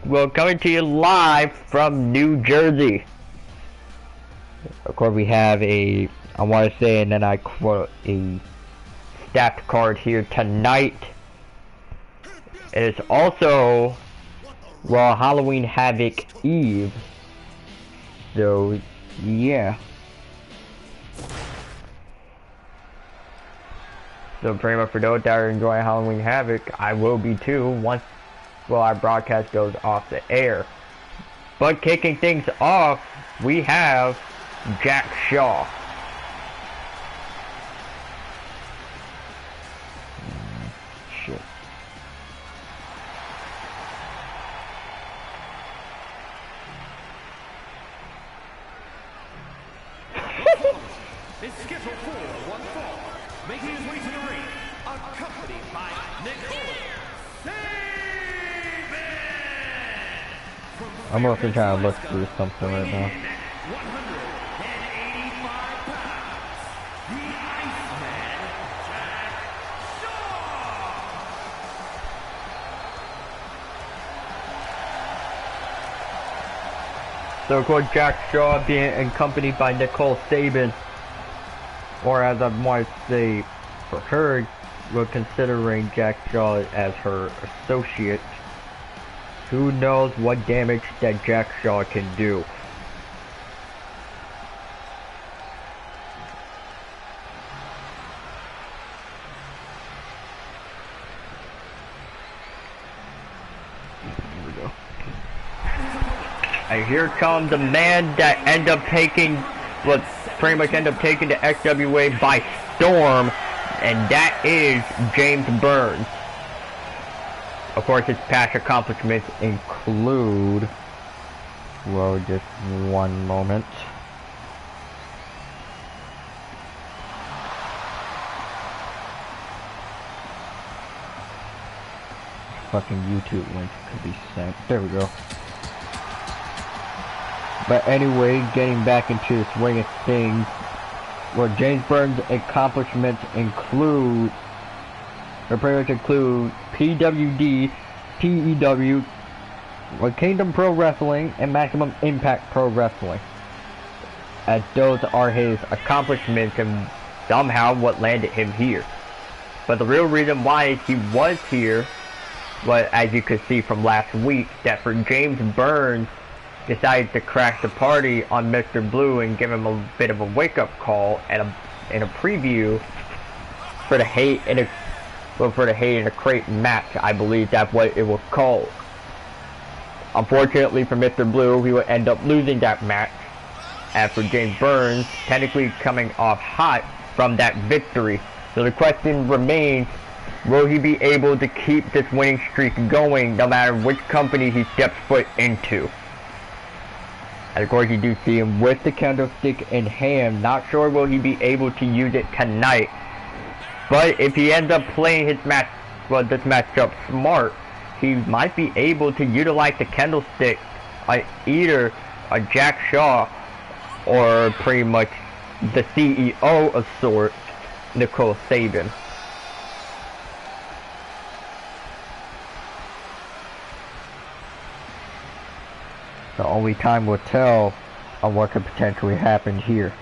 Well, coming to you live from New Jersey. Of course, we have I want to say, and then I quote, a stacked card here tonight. It is also, well, Halloween Havoc Eve. So, yeah. So pretty much for those that are enjoying Halloween Havoc, I will be too once, well, our broadcast goes off the air. But kicking things off, we have Jack Xwa. Shit. Is scheduled for one fall, making his way to the ring, accompanied by I'm also trying to look through something right now. 185 pounds, the Iceman, Jack Xwa. So of course Jack Xwa being accompanied by Nicole Sabin, or as I might say for her, we're considering Jack Xwa as her associate. Who knows what damage that Jack Xwa can do. Here we go. And here comes the man that ended up taking, well, pretty much ended up taking the XWA by storm, and that is James Burns. Of course, his past accomplishments include, well, just one moment. Fucking YouTube link could be sent. There we go. But anyway, getting back into the swing of things, well, James Burns' accomplishments include, or pretty much include PWD, TEW, Kingdom Pro Wrestling, and Maximum Impact Pro Wrestling. As those are his accomplishments and somehow what landed him here. But the real reason why he was here was, as you could see from last week, that for James Burns decided to crash the party on Mr. Blue and give him a bit of a wake-up call and a preview for the Hate in a Crate match. I believe that's what it was called. Unfortunately for Mr. Blue, he would end up losing that match after James Burns technically coming off hot from that victory. So the question remains, will he be able to keep this winning streak going no matter which company he steps foot into? And of course you do see him with the candlestick in hand. Not sure will he be able to use it tonight. But if he ends up playing his match, well, this matchup smart, he might be able to utilize the candlestick on either a Jack Xwa or pretty much the CEO of sorts, Nicole Sabin. So only time will tell on what could potentially happen here.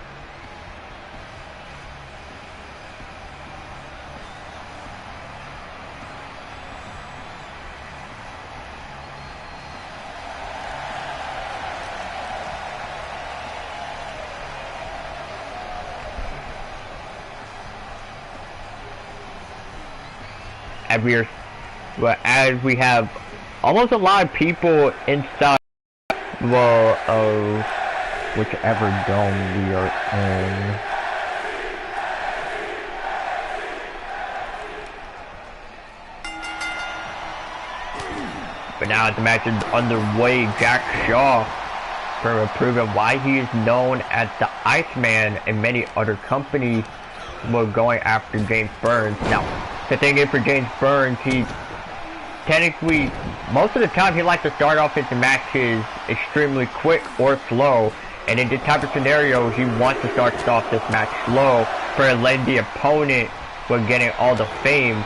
As we have almost a lot of people inside, well, of whichever dome we are in. But now the match is underway. Jack Xwa proving why he is known as the Iceman, and many other companies were going after James Burns. Now, the thing is for James Burns, he technically, most of the time he likes to start off his matches extremely quick or slow, and in this type of scenario, he wants to start off this match slow for letting the opponent getting all the fame.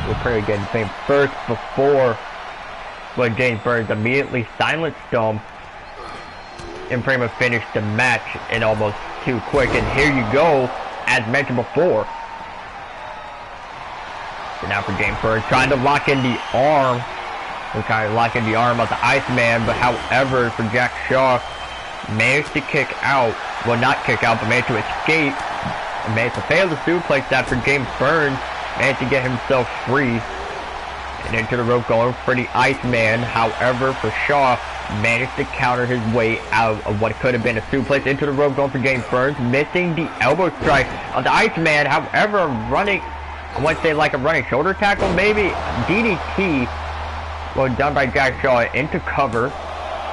We're pretty getting fame first before but James Burns immediately silenced him and pretty much finished the match in almost too quick. And here you go, as mentioned before. So now for James Burns, trying to lock in the arm. We're trying to lock in the arm of the Iceman, but however, for Jack Shaw, managed to kick out. Well, not kick out, but managed to escape. And managed to fail the suplex after James Burns managed to get himself free. And into the rope going for the Iceman. However, for Shaw, managed to counter his way out of what could have been a suplex into the rope going for James Burns, missing the elbow strike of the Iceman. However, running, I want to say like a running shoulder tackle, maybe DDT, well done by Jack Shaw into cover,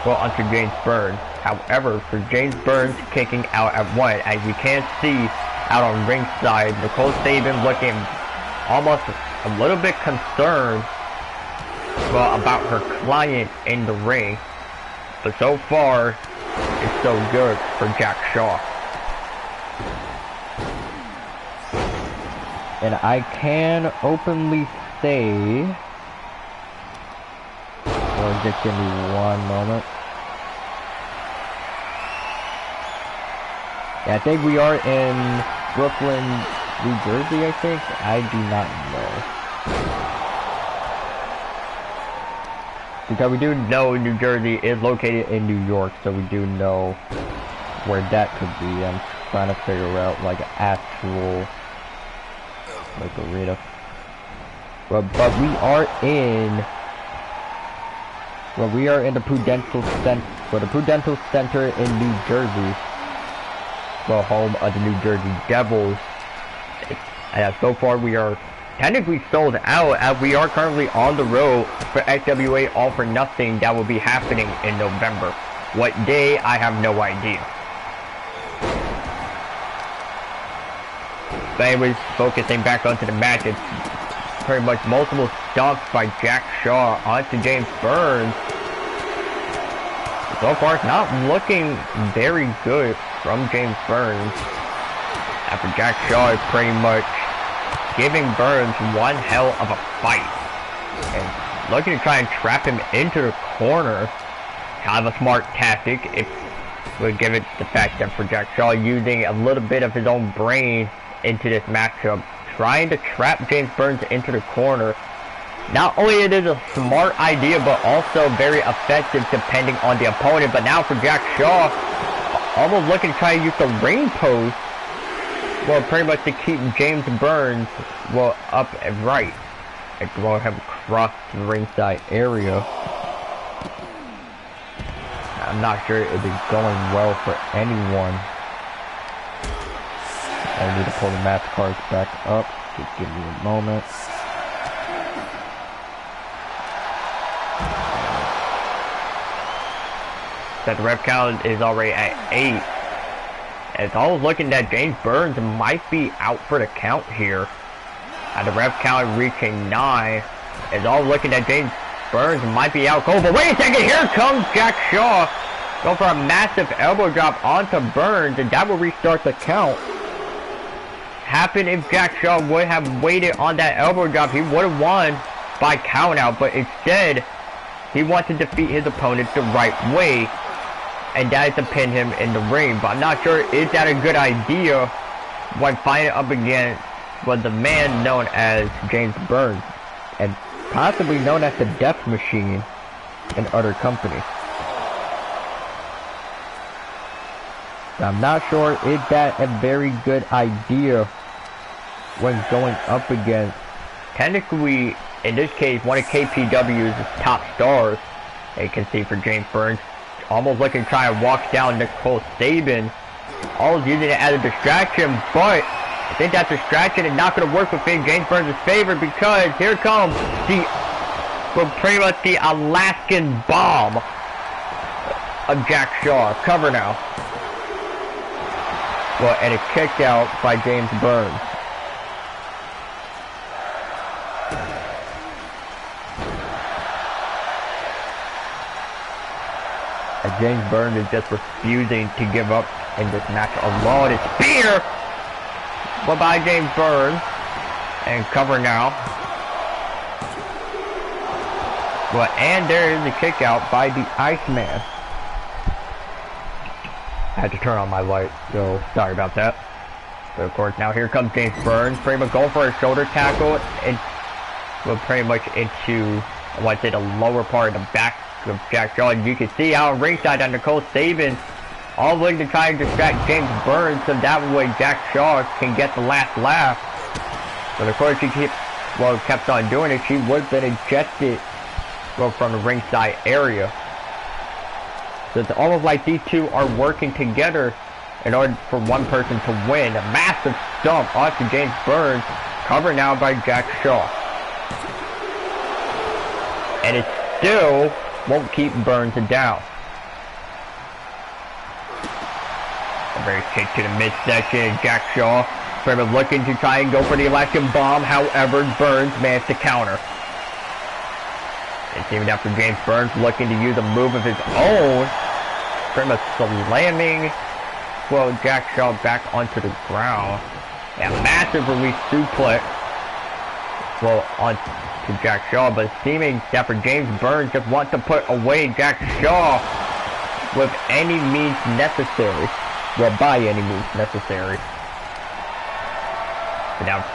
well onto James Burns. However, for James Burns kicking out at one, as you can see out on ringside, Nicole Sabin looking almost a little bit concerned, well, about her client in the ring. But so far, it's so good for Jack Shaw. And I can openly say, well, just give me one moment. Yeah, I think we are in Brooklyn, New Jersey, I think. I do not know. Because we do know New Jersey is located in New York, so we do know where that could be. I'm trying to figure out like an actual like arena. But we are in the Prudential Center, the Prudential Center in New Jersey. Well, home of the New Jersey Devils. So far we are technically sold out, as we are currently on the road for XWA All for Nothing that will be happening in November. What day, I have no idea. But anyways, focusing back onto the match, it's pretty much multiple stomps by Jack Shaw onto James Burns. So far, it's not looking very good from James Burns. After Jack Shaw is pretty much giving Burns one hell of a fight. And looking to try and trap him into the corner. Kind of a smart tactic. It would give it the fact that for Jack Shaw using a little bit of his own brain into this matchup. Trying to trap James Burns into the corner. Not only it is a smart idea, but also very effective depending on the opponent. But now for Jack Shaw, almost looking to try to use the ring post, well, pretty much to keep James Burns, well, up and right. And throw him across the ringside area. I'm not sure it is going well for anyone. I need to pull the match cards back up. Just give me a moment. That the ref count is already at 8. And it's all looking that James Burns might be out for the count here. And the ref count reaching 9. It's all looking that James Burns might be out cold. But wait a second, here comes Jack Shaw. Go for a massive elbow drop onto Burns, and that will restart the count. Happen if Jack Shaw would have waited on that elbow drop, he would have won by count out. But instead, he wants to defeat his opponent the right way. And that is to pin him in the ring. But I'm not sure, is that a good idea when fighting up against, well, the man known as James Burns, and possibly known as the Death Machine in other company. I'm not sure, is that a very good idea when going up against, technically, in this case, one of KPW's top stars. You can see for James Burns, almost looking to try and walk down Nicole Sabin. Always using it as a distraction, but I think that distraction is not going to work within James Burns' favor, because here comes the, well, pretty much the Alaskan bomb of Jack Shaw. Cover now. Well, and it's kicked out by James Burns. And James Burns is just refusing to give up in this match alone. It's spear! Well, by James Burns. And cover now. Well, and there is a kick out by the Iceman. I had to turn on my light, so sorry about that. But of course, now here comes James Burns, pretty much going for a shoulder tackle, and well, pretty much into, I want to say, the lower part of the back of Jack Shaw. And you can see out ringside that Nicole Saban all willing to try and distract James Burns, so that way Jack Shaw can get the last laugh. But of course, she kept on doing it. She would have been ejected from the ringside area. So it's almost like these two are working together in order for one person to win. A massive stomp onto James Burns, covered now by Jack Shaw. And it still won't keep Burns down. A very kick to the midsection. Jack Shaw pretty much looking to try and go for the electric bomb. However, Burns managed to counter. It's even after James Burns looking to use a move of his own, pretty much slamming, well, Jack Shaw back onto the ground. A massive release suplex, well, onto Jack Shaw, but seeming that for James Burns just wants to put away Jack Shaw with any means necessary. Well, by any means necessary. But now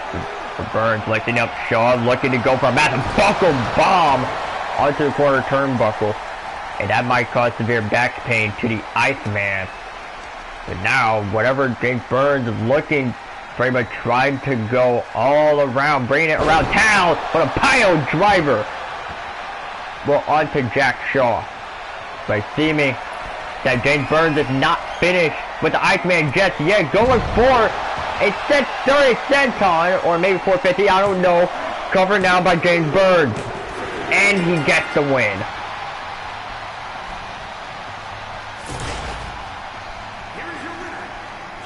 for Burns, lifting up Shaw, looking to go for a massive buckle bomb onto the corner turnbuckle, and that might cause severe back pain to the Iceman. But now, whatever James Burns is looking, pretty much trying to go all around, bringing it around town, but a pile driver, well, onto Jack Shaw. By seeming that James Burns is not finished with the Iceman just yet, going for a set 30 senton, or maybe 450, I don't know, covered now by James Burns. And he gets the win. Here is your winner,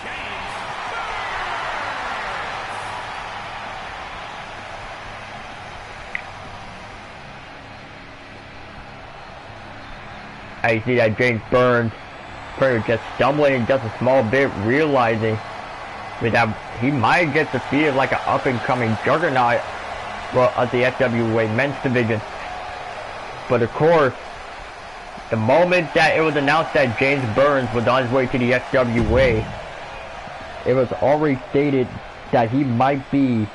James Burns. I see that James Burns pretty much just stumbling just a small bit, realizing that he might get defeated like an up-and-coming juggernaut, well, of the FWA men's division. But of course, the moment that it was announced that James Burns was on his way to the FWA, it was already stated that he might be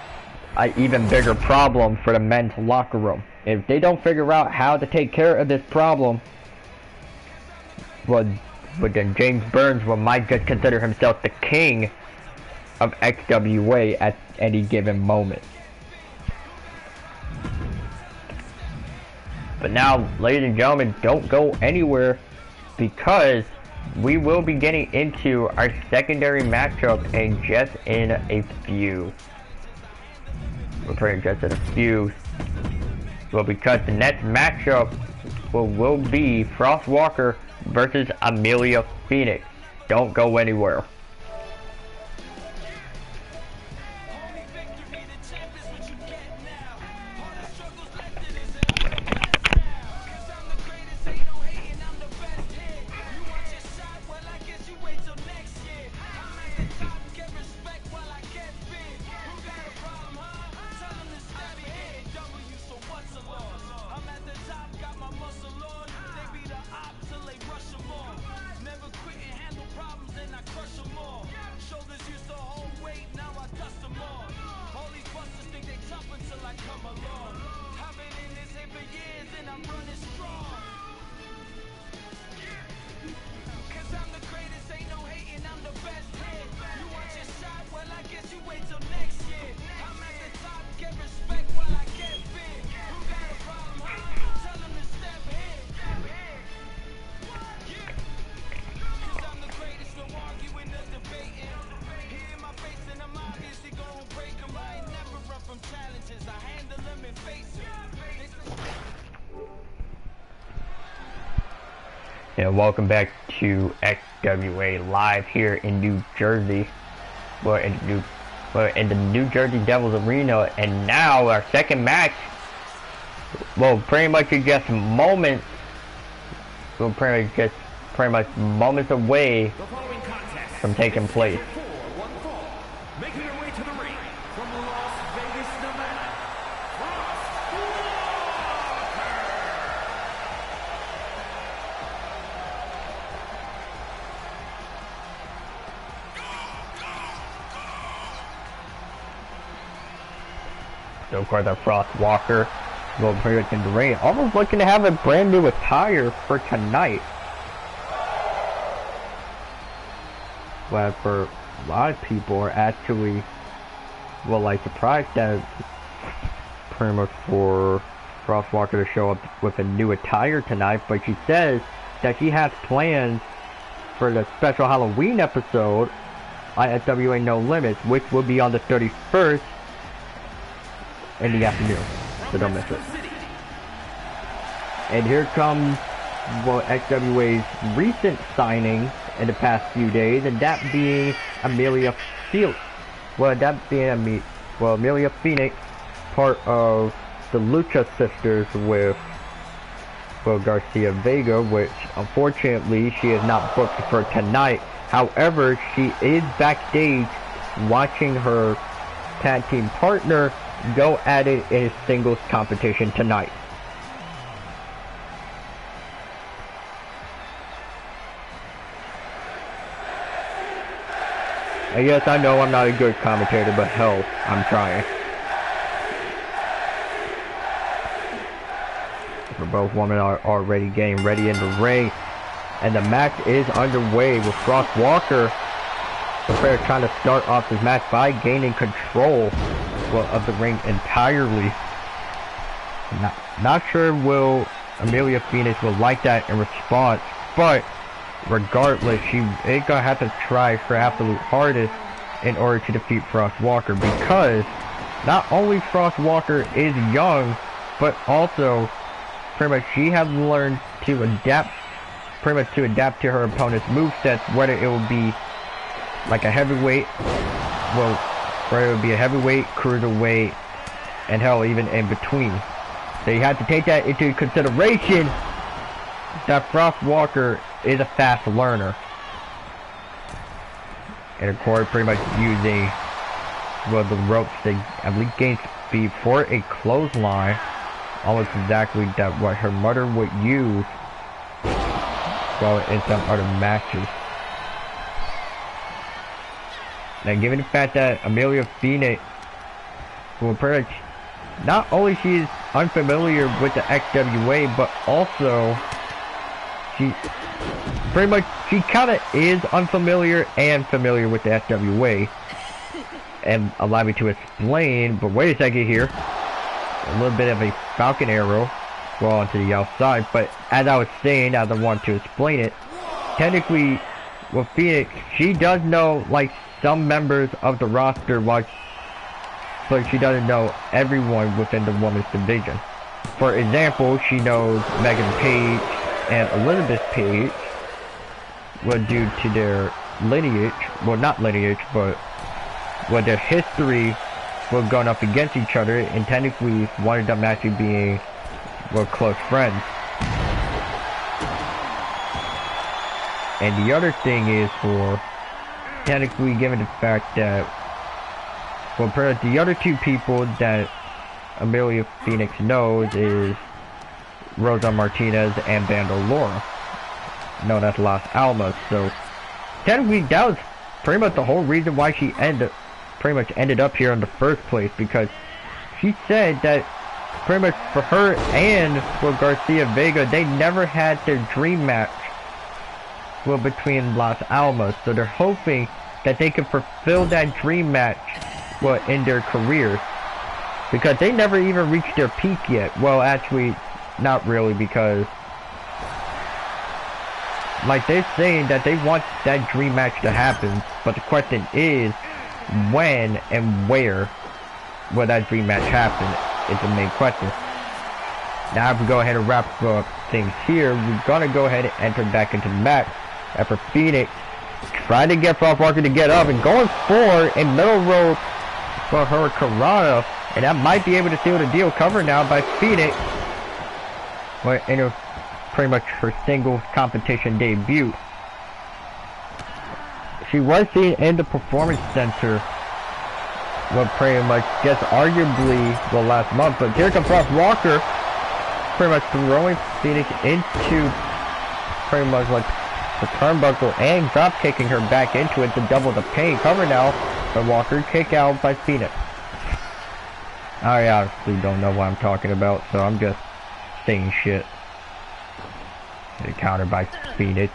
an even bigger problem for the men's locker room. If they don't figure out how to take care of this problem, well, but then James Burns might just consider himself the king of XWA at any given moment. But now, ladies and gentlemen, don't go anywhere, because we will be getting into our secondary matchup in just in a few. We're pretty just in a few. Well, because the next matchup will be Frost Walker versus Amelia Phoenix. Don't go anywhere. And welcome back to XWA Live here in New Jersey. Well, in the New Jersey Devils Arena. And now our second match, well, pretty much is just moments, well, pretty much moments away from taking place. making her way to the ring from Las Vegas, Nevada, Frost Walker. So of course our Frost Walker will pretty much in the ring, almost looking to have a brand new attire for tonight. But for a lot of people are actually, well, like surprised that pretty much for Frost Walker to show up with a new attire tonight, but she says that she has plans for the special Halloween episode at FWA No Limits, which will be on the 31st in the afternoon, so don't miss it. And here comes, well, XWA's recent signing in the past few days, and that being Amelia Felix. Well, that being Amelia Phoenix, part of the Lucha Sisters with, well, Garcia Vega, which unfortunately she is not booked for tonight. However, she is backstage watching her tag team partner go at it in a singles competition tonight. And yes, I know I'm not a good commentator, but hell, I'm trying. For both women are already getting ready in the ring, and the match is underway with Frost Walker trying to start off this match by gaining control, well, of the ring entirely. Not sure will Amelia Phoenix will like that in response, but regardless, she ain't gonna have to try her absolute hardest in order to defeat Frost Walker, because not only Frost Walker is young, but also pretty much she has learned to adapt, to her opponent's movesets, whether it will be like a heavyweight, well, whether it would be a heavyweight, cruiserweight, and hell, even in between. So you have to take that into consideration, that Frost Walker is a fast learner. And of course, pretty much using, well, the ropes to at least gain speed for a clothesline. Almost exactly that what her mother would use, well, in some other matches. Now, given the fact that Amelia Phoenix, well, pretty much, not only she is unfamiliar with the XWA, but also she pretty much, she kind of is unfamiliar and familiar with the FWA. And allow me to explain, but wait a second here. A little bit of a Falcon Arrow, well, onto the outside, but as I was saying, as I want to explain it, technically, with Phoenix, she does know, like, some members of the roster, but she doesn't know everyone within the women's division. For example, she knows Megan Page and Elizabeth Page, well, due to their lineage, well, not lineage, but, well, their history, well, going up against each other, and technically one of them actually being, well, close friends. And the other thing is, for technically, given the fact that, well, the other two people that Amelia Phoenix knows is Rosa Martinez and Bando Laura, known as Las Almas. So technically that was pretty much the whole reason why she ended up here in the first place, because she said that pretty much for her and, well, Garcia Vega, they never had their dream match, well, between Las Almas. So they're hoping that they can fulfill that dream match, well, in their careers, because they never even reached their peak yet. Well, actually, not really, because, like, they're saying that they want that dream match to happen, but the question is, when and where will that dream match happen is the main question. Now, if we go ahead and wrap up things here, we're gonna go ahead and enter back into the match after Phoenix trying to get Frost Walker to get up and going for a middle rope for her Karana, and that might be able to seal the deal. Cover now by Phoenix, well, in her, pretty much her singles competition debut. She was seen in the Performance Center, well, pretty much just arguably, well, last month, but here comes Frost Walker, pretty much throwing Phoenix into pretty much like the turnbuckle and drop kicking her back into it to double the pain. Cover now by Walker, kick out by Phoenix. I honestly don't know what I'm talking about, so I'm just saying shit. Countered by Phoenix.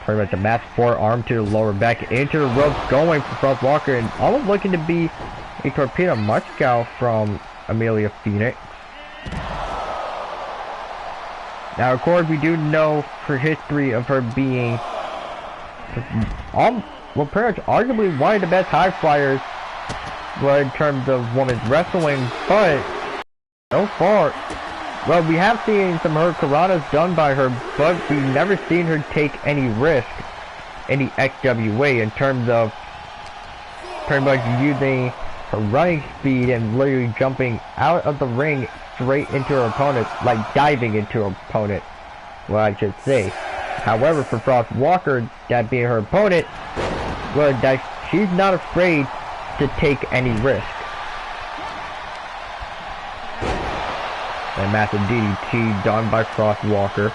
Pretty much a mass forearm to the lower back, into the ropes, going for Frost Walker, and almost looking to be a torpedo Moscow from Amelia Phoenix. Now, of course, we do know her history of her being, well, pretty much arguably one of the best high flyers, well, in terms of women's wrestling, but so far, well, we have seen some hurricanranas done by her, but we've never seen her take any risk in the XWA in terms of pretty much using her running speed and literally jumping out of the ring straight into her opponent, like diving into her opponent, well, I should say. However, for Frost Walker, that being her opponent, well, that she's not afraid to take any risk. And massive DDT done by Frost Walker.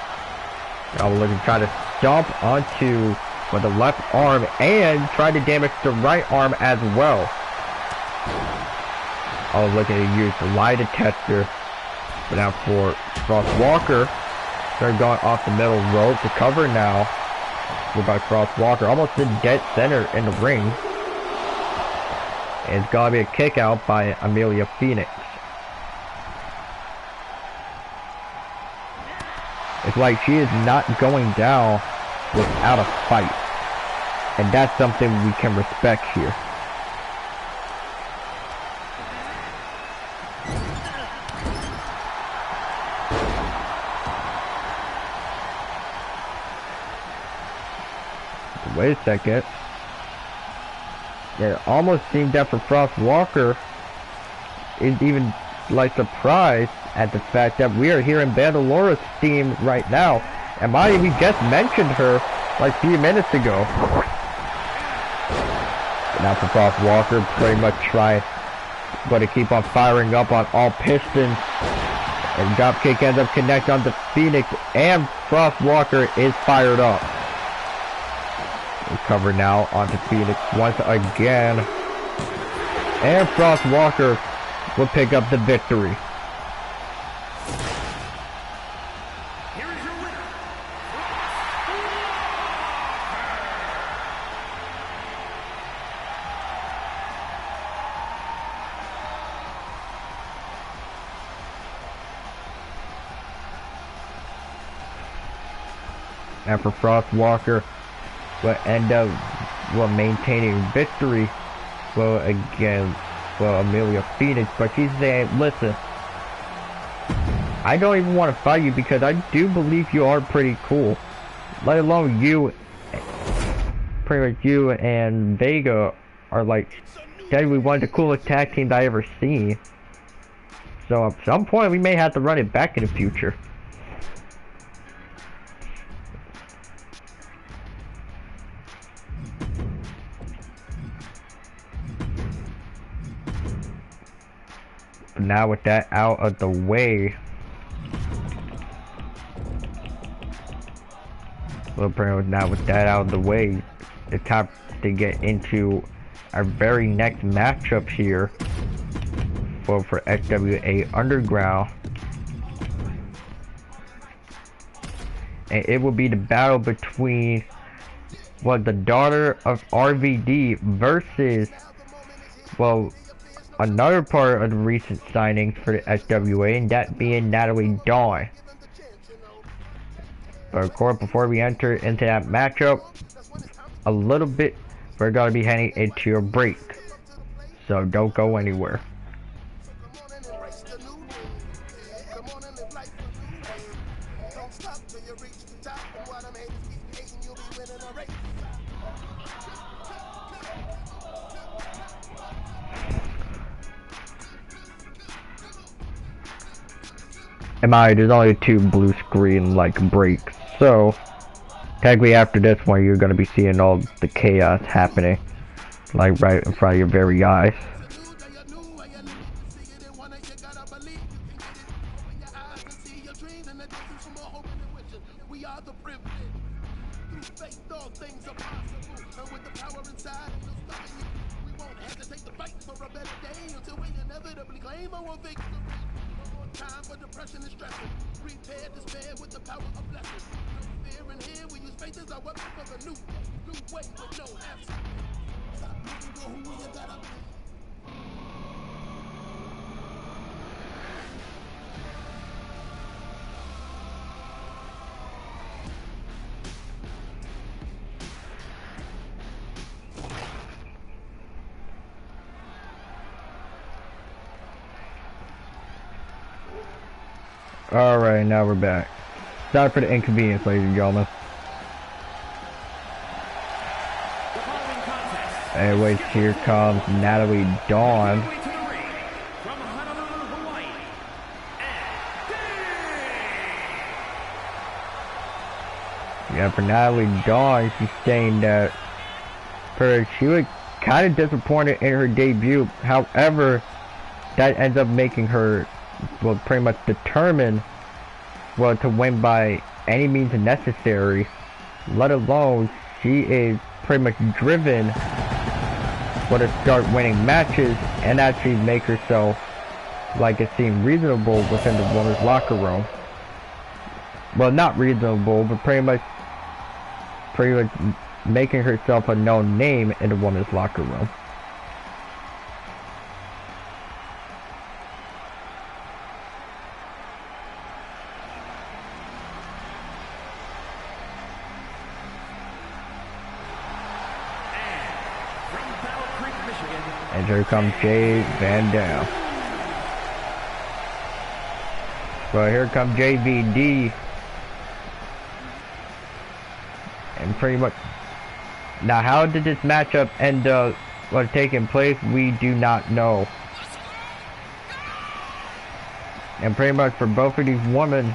Now we're looking to try to stomp onto with the left arm and try to damage the right arm as well. I was looking to use the lie detector, but now for Frost Walker, they're going off the middle rope to cover now. We're by Frost Walker, almost in dead center in the ring. And it's gotta be a kick out by Amelia Phoenix. It's like she is not going down without a fight. And that's something we can respect here. Wait a second. It almost seemed that for Frost Walker is even like surprised at the fact that we are hearing Bandalora's theme right now, and we just mentioned her like a few minutes ago. But now for Frost Walker, pretty much try to keep on firing up on all pistons, and dropkick ends up connecting onto Phoenix, and Frost Walker is fired up. Recover now onto Phoenix once again, and Frost Walker will pick up the victory. Here is your winner. And for Frost Walker, will end up maintaining victory against Amelia Phoenix, but she's saying, listen, I don't even want to fight you because I do believe you are pretty cool, let alone pretty much you and Vega are like definitely one of the coolest tag teams I ever seen, so at some point we may have to run it back in the future. Now with that out of the way, it's time to get into our very next matchup here for Xwa Underground, and it will be the battle between the daughter of RVD versus another part of the recent signings for the SWA, and that being Natalie Dawn. But of course, before we enter into that matchup, a little bit, we're going to be heading into a break. So don't go anywhere. There's only 2 blue screen breaks, so technically after this one you're gonna be seeing all the chaos happening right in front of your very eyes. won't hesitate to fight for a better day until we inevitably claim our victory. No more time for depression and stress. Repair despair with the power of blessing. No fear in here, we use faith as our weapon for the new way with no half. Stop looking for who you gotta be. Alright, now we're back. Sorry for the inconvenience, ladies and gentlemen. Anyways, here comes Natalie Dawn. Yeah, for Natalie Dawn, she's saying that she was kind of disappointed in her debut. However, that ends up making her, well, pretty much determined, well, to win by any means necessary. Let alone, she is pretty much driven, well, to start winning matches and actually make herself, like, it seemed reasonable within the women's locker room. Well, not reasonable, but pretty much making herself a known name in the women's locker room. And here comes Jay Van Dam. Well, here comes JVD. And pretty much... Now, how did this matchup end up taking place? We do not know. And pretty much for both of these women,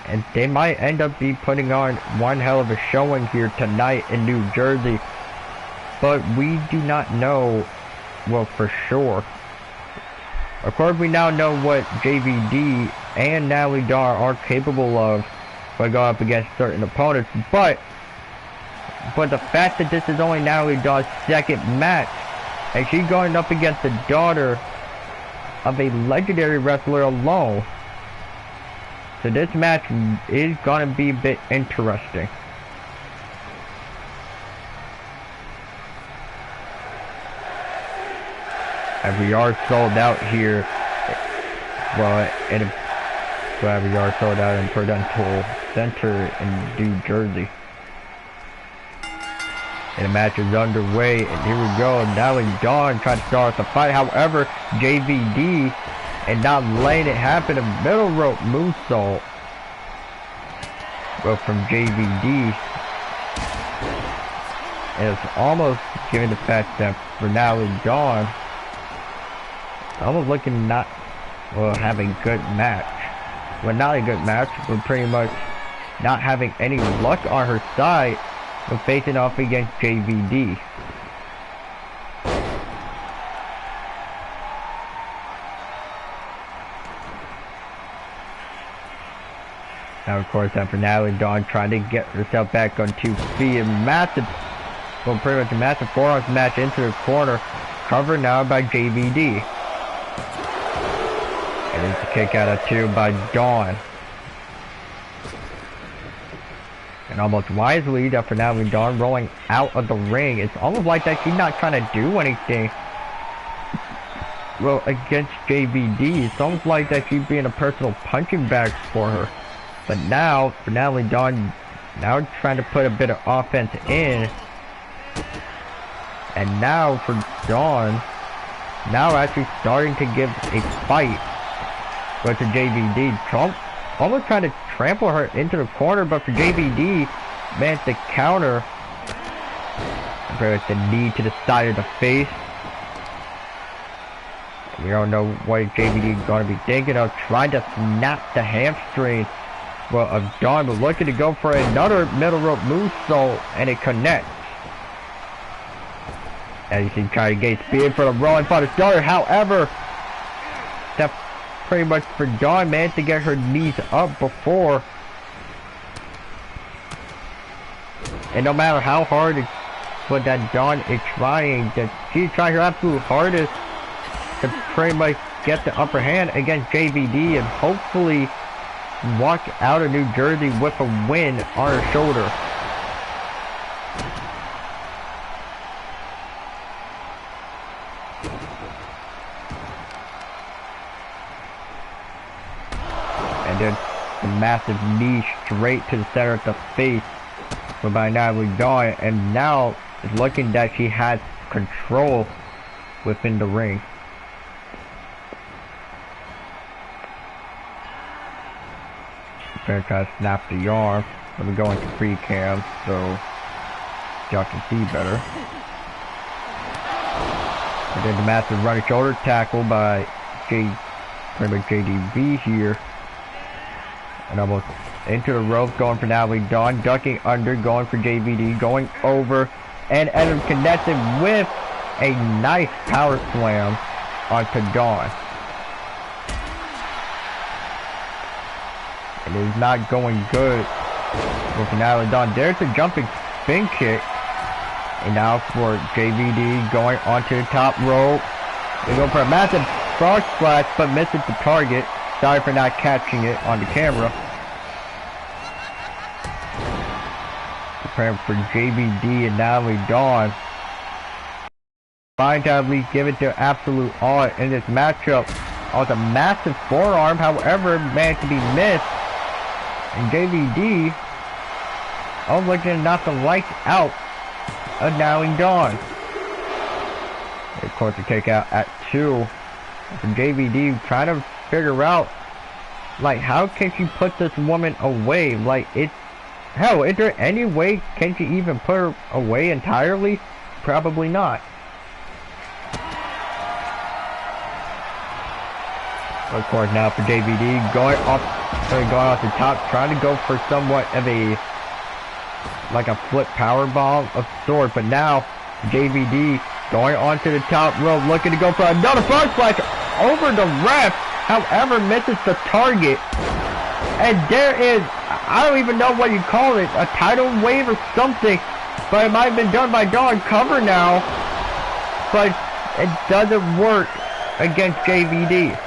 and they might end up putting on one hell of a showing here tonight in New Jersey. But we do not know, well, for sure. Of course, we now know what JVD and Natalie Dawn are capable of by going up against certain opponents. But the fact that this is only Natalie Dawn's second match, and she's going up against the daughter of a legendary wrestler alone. So this match is going to be a bit interesting. And we are sold out here. Well, we are sold out in Prudential Center in New Jersey. And the match is underway, and here we go. Natalie Dawn trying to start the fight. However, JVD and not letting it happen. A middle rope moonsault. Well, from JVD. And it's almost given the fact that for Natalie Dawn, almost looking not, well, having a good match. Well, not a good match, but pretty much not having any luck on her side when facing off against JVD. Now, of course, after Natalie Dawn trying to get herself back on 2 feet, a massive, well, pretty much a massive four-arm match into the corner, covered now by JVD. And it's a kick out of 2 by Dawn. And almost wisely, that for Natalie Dawn rolling out of the ring. It's almost like that she's not trying to do anything, well, against JVD. It's almost like that she's being a personal punching bag for her. But now, for Natalie Dawn, now trying to put a bit of offense in. And now for Dawn, now actually starting to give a fight with the JVD. Trump almost trying to trample her into the corner, but for JVD, managed to counter. With the knee to the side of the face. We don't know what JVD is going to be thinking of, trying to snap the hamstring, well, of Dawn, but looking to go for another middle rope moonsault, and it connects. As you see, trying to gain speed for the rolling for the starter. However, that pretty much for Dawn managed to get her knees up before. And no matter how hard that Dawn is trying, that she's trying her absolute hardest to pretty much get the upper hand against JVD and hopefully walk out of New Jersey with a win on her shoulder. And then the massive knee straight to the center of the face by Natalie Dawn, and now it's looking that she has control within the ring. Trying to snap the arm. Let me go into free cam so y'all can see better. And then the massive running shoulder tackle by pretty much JDV here. And almost into the rope, going for Natalie Dawn, ducking under, going for JVD, going over, and ends up connected with a nice power slam onto Dawn. It is not going good with Natalie Dawn. There's a jumping spin kick. And now for JVD going onto the top rope. They go for a massive frog splash, but misses the target. Sorry for not catching it on the camera. Preparing for JVD and Natalie Dawn. Trying to at least give it their absolute all in this matchup. Oh, it's a massive forearm, however, managed to be missed. And JVD, looking to knock the lights out of Natalie Dawn. Of course, the kick out at 2. And JVD trying to figure out, like, how can she put this woman away? Like, hell, is there any way can she even put her away entirely? Probably not. Of course, now for JVD, going off the top, trying to go for somewhat of like a flip power bomb of sort, but now JVD going onto the top rope, looking to go for another frog splash over the ref, however misses the target. And there is, I don't even know what you call it, a tidal wave or something, but it might have been done by Dawn. Cover now, but it doesn't work against JVD.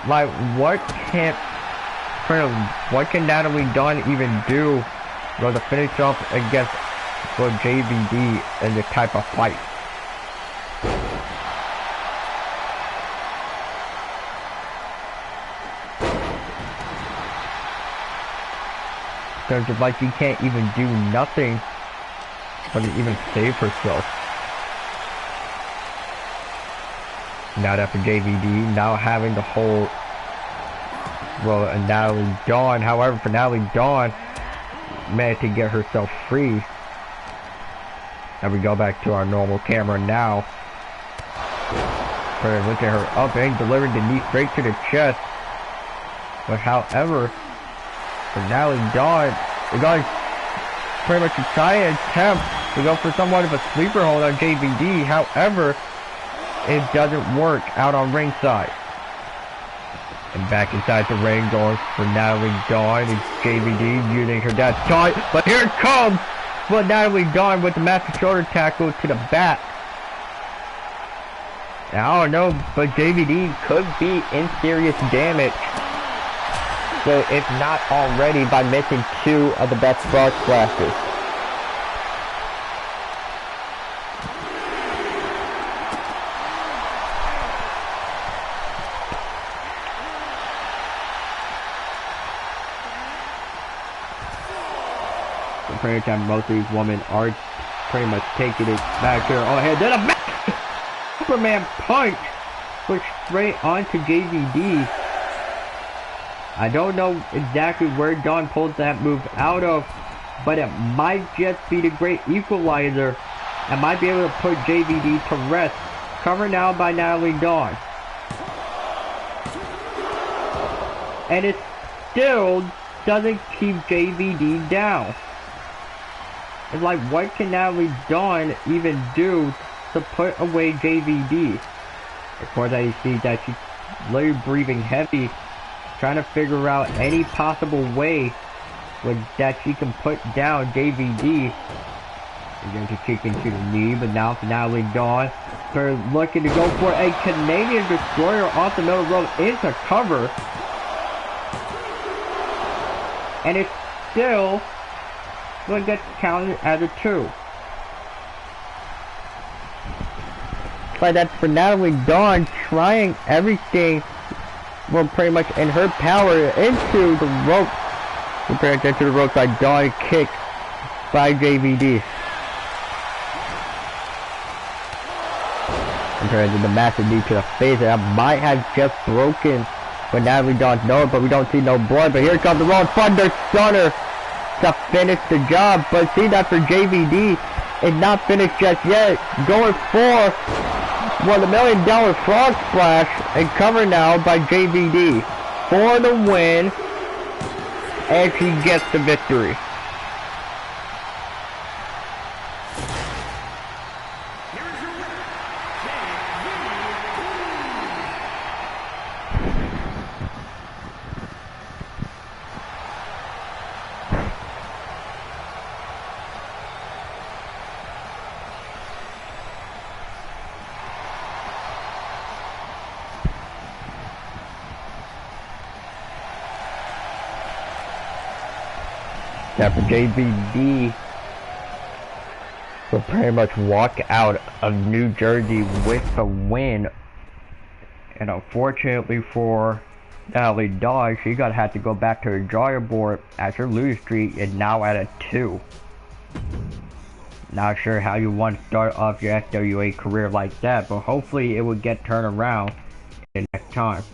Like, what can Natalie Dawn even do to finish off against JVD in this type of fight? Because it's like she can't even do nothing but to even save herself. Now that for JVD, now having the whole, and Natalie Dawn, however, for Natalie Dawn, managed to get herself free. And we go back to our normal camera now. Look at her up and delivering the knee straight to the chest. But however, for Natalie Dawn, we're going pretty much to try and attempt to go for somewhat of a sleeper hold on JVD. However, it doesn't work out on ringside. And back inside the ring, going for Natalie Dawn and JVD using her dad's taunt. But here it comes! But Natalie Dawn with the massive shoulder tackle to the back. Now, I don't know, but JVD could be in serious damage. So if not already by missing 2 of the best frog splashes. Pretty time most of these women are pretty much taking it back here. Oh, hey, then a back Superman punch, pushed straight onto JVD. I don't know exactly where Dawn pulled that move out of, but it might just be the great equalizer and might be able to put JVD to rest. Cover now by Natalie Dawn. And it still doesn't keep JVD down. It's like, what can Natalie Dawn even do to put away JVD? Of course, I see that she's literally breathing heavy trying to figure out any possible way that she can put down JVD. They're going to kick into the knee, but now Finale Dawn. They're looking to go for a Canadian Destroyer off the middle rope into cover. And it's still going to get counted as a 2. But that's Finale Dawn trying everything, well, pretty much in her power into the rope. Prepared into the rope by Dawn, kick by JVD. Compared to the massive knee to the face, that might have just broken, but now we don't know it, but we don't see no blood. But here comes the Rolling Thunder Stunner to finish the job. But see that for JVD, it's not finished just yet. Going for, well, the $1 million frog splash and cover now by JVD for the win, and she gets the victory. Now for JVD will pretty much walk out of New Jersey with the win. And unfortunately for Natalie Dawes, she gonna have to go back to her drawing board as her lose streak is now at a 2. Not sure how you want to start off your FWA career like that, but hopefully it will get turned around the next time.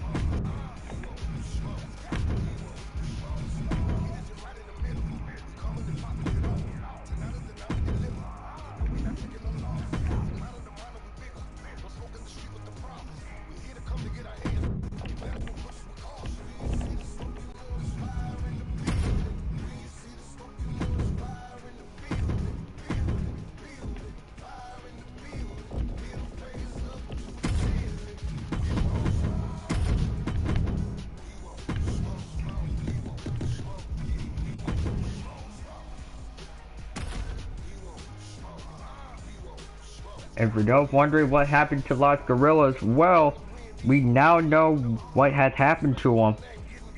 And for those wondering what happened to Los Gorillas, well, we now know what has happened to them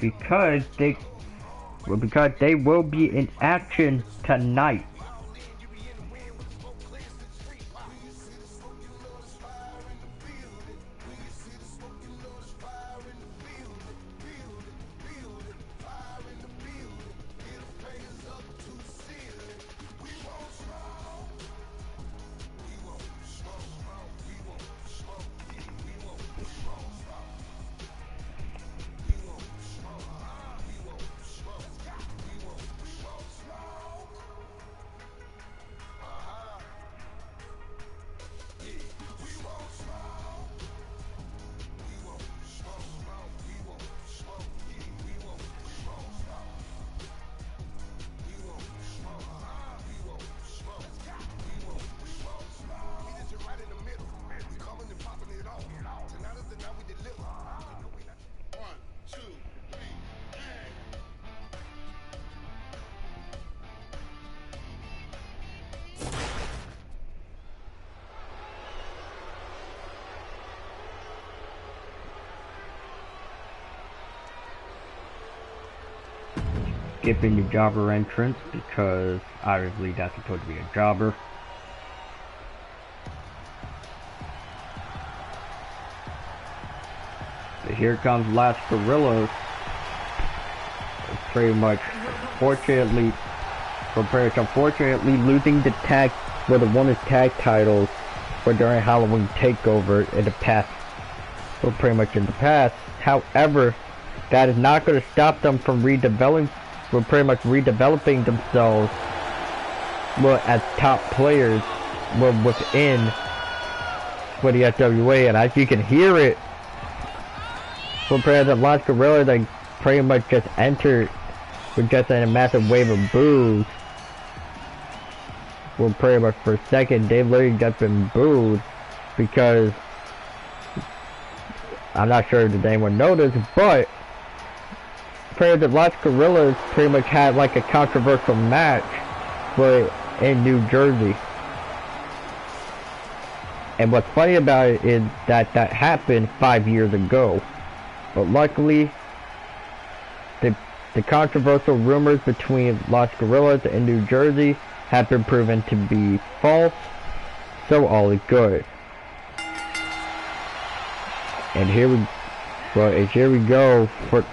because they will be in action tonight. Skipping the jobber entrance because obviously that's supposed to be a jobber. So here comes Las Gorillas. Pretty much, unfortunately losing the tag for the women's tag titles for during Halloween Takeover in the past. Well, pretty much in the past. However, that is not going to stop them from redeveloping themselves, well, as top players, well, within for the FWA. And as you can hear it, compared to Las Gorillas, they pretty much just entered with just a massive wave of boos. Well, pretty much for a second, they've literally just been booed because I'm not sure if anyone noticed, but the Los Gorillas pretty much had like a controversial match, but in New Jersey. And what's funny about it is that that happened 5 years ago. But luckily, the controversial rumors between Los Gorillas and New Jersey have been proven to be false, so all is good. And here we go for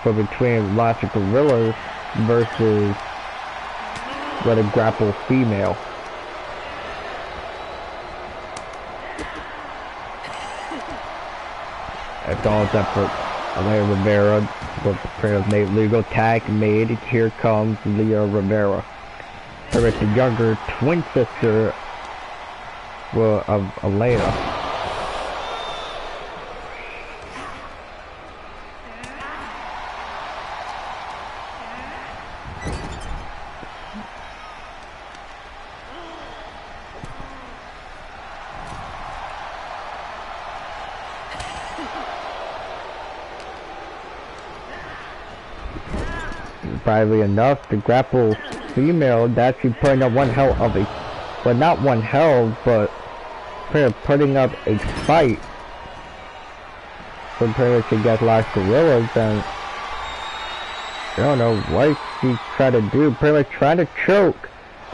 between Los Gorillas versus Let It Grapple Female. That's all it's up for Leah Rivera. The prayers made legal, tag made. Here comes Leah Rivera. Her is the younger twin sister of Elena. Surprisingly enough, the grapple female that's actually putting up one hell of a, well, not one hell, but putting up a fight for pretty much against Los Gorillas, and I don't know what she's trying to do, pretty much trying to choke,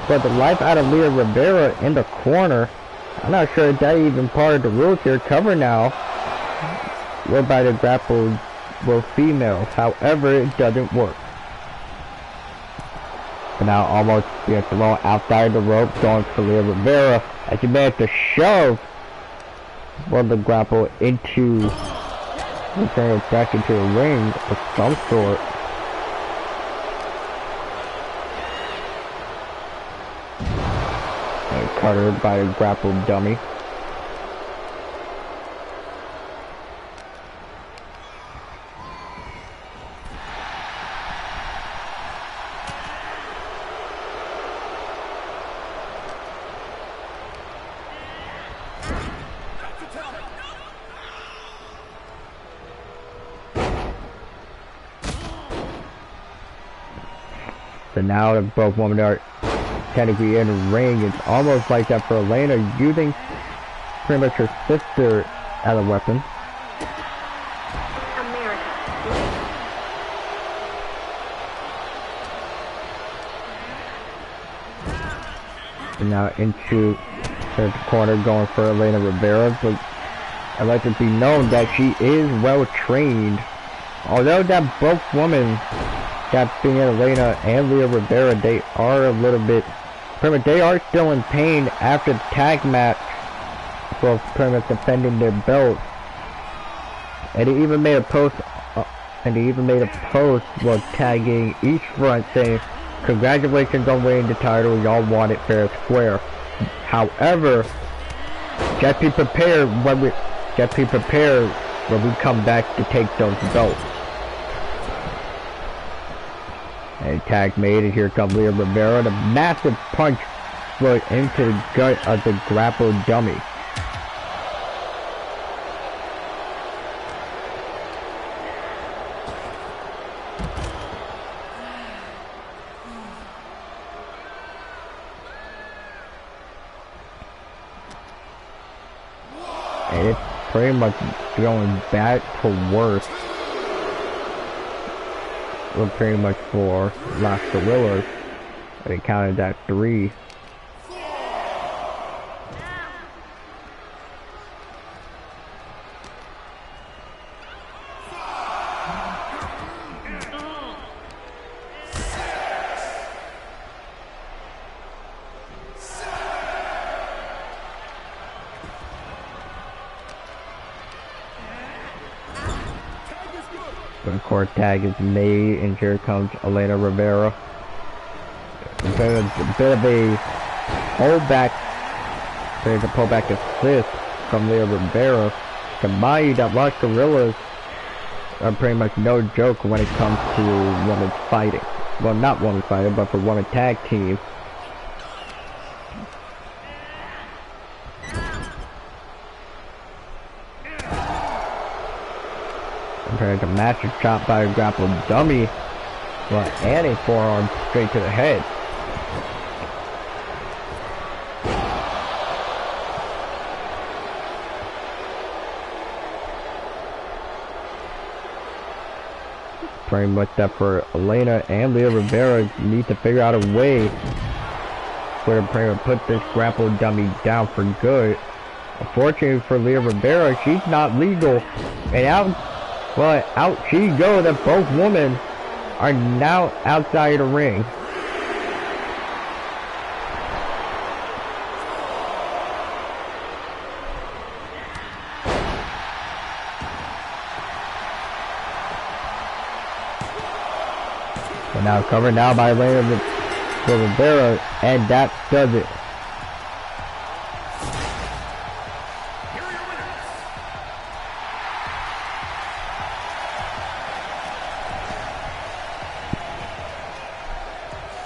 but the life out of Leah Rivera in the corner. I'm not sure if that's even part of the rules here. Cover now. We're by the grapple with females, however, it doesn't work. But now almost being thrown outside the rope, going for Leah Rivera as she managed to shove the grapple into back into the ring of some sort. And cut her by a grapple dummy. So now that both women are technically in the ring, it's almost like that for Elena, using pretty much her sister as a weapon. And now into the corner, going for Elena Rivera, but I'd like to be known that she is well trained. Although that both women, that being Elena and Leah Rivera, they are a little bit, pretty much they are still in pain after the tag match for pretty much defending their belts. And they even made a post, while tagging each front saying, "Congratulations on winning the title, y'all want it fair and square." However, just be prepared when we come back to take those belts. And tag made, and here comes Leah Rivera. The massive punch right into the gut of the grapple dummy. And it's pretty much going back to worse. We're pretty much for Los Gorillas. They counted that 3. The court tag is made, and here comes Elena Rivera. A bit of a pullback assist from Leah Rivera. Combined, that Los Gorillas are pretty much no joke when it comes to women's fighting. Well, not women's fighting, but for women's tag team. Compared to master chop by a grapple dummy, but and a forearm straight to the head. Pretty much that for Elena and Leah Rivera need to figure out a way for to put this grapple dummy down for good. Unfortunately for Leah Rivera, she's not legal, and out she goes, and both women are now outside the ring. And now covered now by Leah Rivera, and that does it.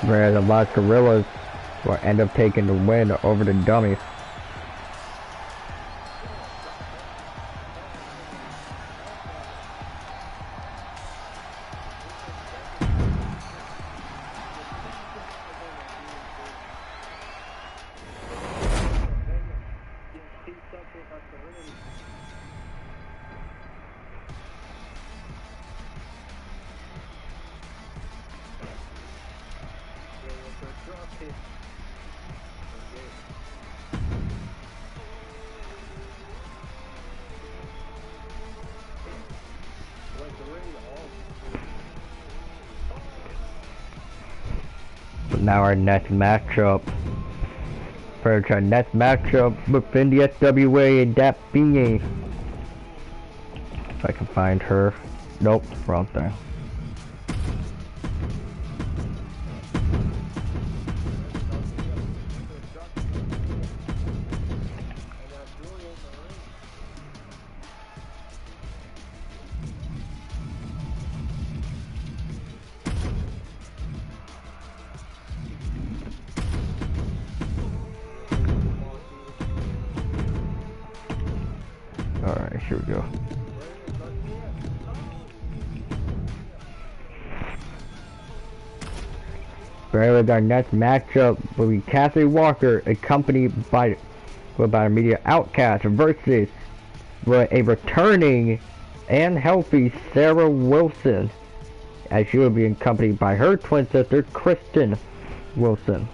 Whereas the Las Gorillas will end up taking the win over the dummies. Now our next matchup. For our next matchup within the SWA, and that being, if I can find her. Nope, wrong thing. Alright, here we go. With our next matchup will be Cassie Walker, accompanied by Media Outcast, versus a returning and healthy Sarah Wilson, as she will be accompanied by her twin sister, Kristen Wilson.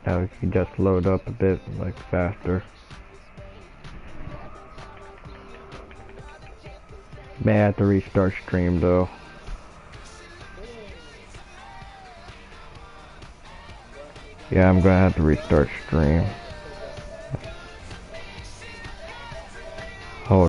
Now we can just load up a bit like faster. May have to restart stream though. Yeah, I'm gonna have to restart stream.